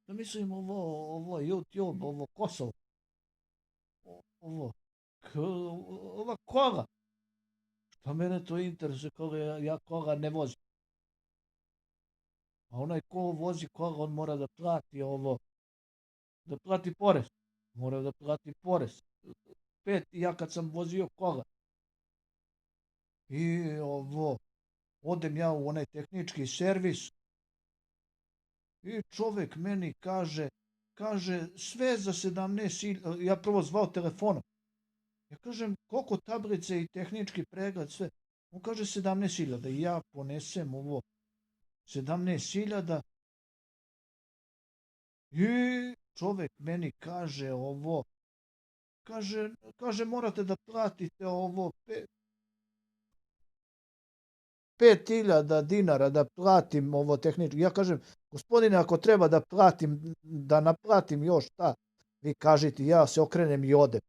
Da mislim ovo YouTube, ovo Kosovo, ovo, ova kola. Pa mene to interesuje koga ja koga ne vozim. A onaj ko vozi koga, on mora da plati ovo, da plati porez. Mora da plati porez. Ja kad sam vozio koga i ovo, odem ja u onaj tehnički servis i čovek meni kaže sve za 17.000, ja prvo zvao telefonom. Ja kažem koliko tablice i tehnički pregled, sve. On kaže 17.000 i ja ponesem ovo 17.000 i čovek meni kaže ovo, kaže morate da platite ovo 5.000 dinara da platim ovo tehnički. Ja kažem, gospodine, ako treba da platim, da naplatim još šta, vi kažite, ja se okrenem i odem.